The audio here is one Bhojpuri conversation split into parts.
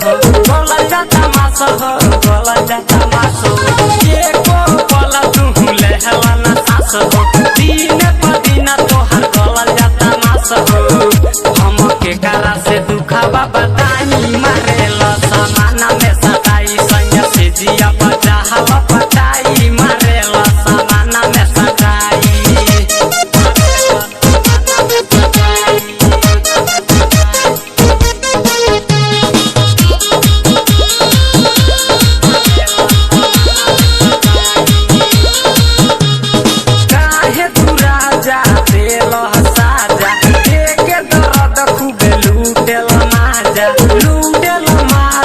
हो बोला जाता मास हो बोला जाता मास हो एको बोला तू ले हला ना सास हो दिन पर दिन तोहर बोला जाता मास हो हम के करा से दुखावा बताई मारेला समाना में सताई संग से जिया बचा हवा पटाई मारेला समाना में सताई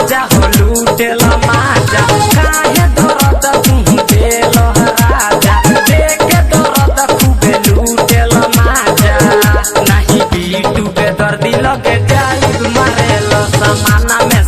लूटेला माजा काहे दर्द तू देलो राजा देखे दर्द खूबे लूटेला माजा नहीं बीटू के दर्दी लगे जाई मारेला समाना में